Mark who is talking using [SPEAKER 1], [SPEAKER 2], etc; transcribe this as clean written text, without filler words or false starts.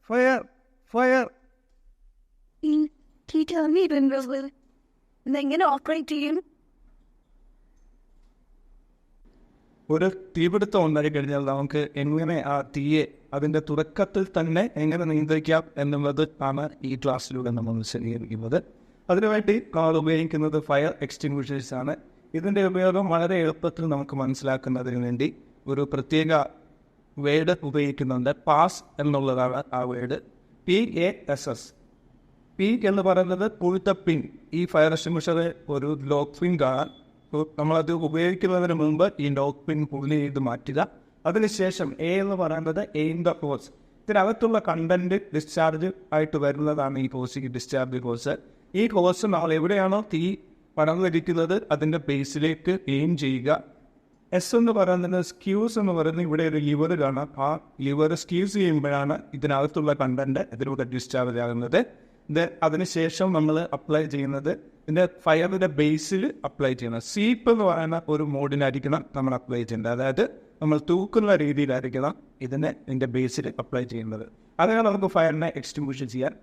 [SPEAKER 1] Fire fire.
[SPEAKER 2] ഇതെങ്ങനെ operate ചെയ്യും?
[SPEAKER 1] ഒരു തീപിടുത്തം ഉണ്ടായി കഴിഞ്ഞാൽ നമുക്ക് എങ്ങനെ ആ തീയെ അതിൻ്റെ തുടക്കത്തിൽ തന്നെ എങ്ങനെ നിയന്ത്രിക്കാം എന്നുള്ളത് ആണ് ഈ ക്ലാസ്സിലൂടെ നമ്മൾ വിശദീകരിക്കുന്നത്. അതിനുവേണ്ടി നമ്മൾ ഉപയോഗിക്കുന്നത് ഫയർ എക്സ്റ്റിങ്വിഷേഴ്സ് ആണ്. ഇതിൻ്റെ ഉപയോഗം വളരെ എളുപ്പത്തിൽ നമുക്ക് മനസ്സിലാക്കുന്നതിന് വേണ്ടി ഒരു പ്രത്യേക വേർഡ് ഉപയോഗിക്കുന്നുണ്ട്. പാസ് എന്നുള്ളതാണ് ആ വേർഡ്. PASS. പി എന്ന് പറയുന്നത് പുൾ ദ പിൻ. ഈ ഫയർ എക്സ്റ്റിങ്വിഷർ ഒരു ലോക്ക് പിൻ കാണാൻ, നമ്മളത് ഉപയോഗിക്കുന്നതിന് മുമ്പ് ഈ ലോക്ക് പിൻ പുള്ളി ചെയ്ത് മാറ്റുക. അതിനുശേഷം എ എന്ന് പറയുന്നത് എയിം ദ ഹോസ്. ഇതിനകത്തുള്ള കണ്ടന്റ് ഡിസ്ചാർജ് ആയിട്ട് വരുന്നതാണ് ഈ ഹോസിക്ക് ഡിസ്ചാർജ് ഹോസ്. ഈ ഹോസ് നമ്മൾ എവിടെയാണോ തീ പടർന്നിരിക്കുന്നത് അതിൻ്റെ ബേസിലേക്ക് എയിം ചെയ്യുക. എസ് എന്ന് പറയുന്നത് സ്ക്യൂസ് എന്ന് പറയുന്നത് ഇവിടെ ഒരു ലിവർ കാണാം. ആ ലിവർ സ്ക്യൂസ് ചെയ്യുമ്പോഴാണ് ഇതിനകത്തുള്ള കണ്ടന്റ് ഇതിലൂടെ ഡിസ്ചാർജ് ആകുന്നത്. ഇത് അതിനുശേഷം നമ്മൾ അപ്ലൈ ചെയ്യുന്നത് ഇതിൻ്റെ ഫയറിൻ്റെ ബേസിൽ അപ്ലൈ ചെയ്യണം. സീപ്പ് എന്ന് പറയുന്ന ഒരു മോഡിനായിരിക്കണം നമ്മൾ അപ്ലൈ ചെയ്യേണ്ടത്. അതായത് നമ്മൾ തൂക്കുന്ന രീതിയിലായിരിക്കണം ഇതിൻ്റെ ബേസിൽ അപ്ലൈ ചെയ്യുന്നത്. അതാണ് നമുക്ക് ഫയറിനെ എക്സ്റ്റിങ്വിഷ് ചെയ്യാൻ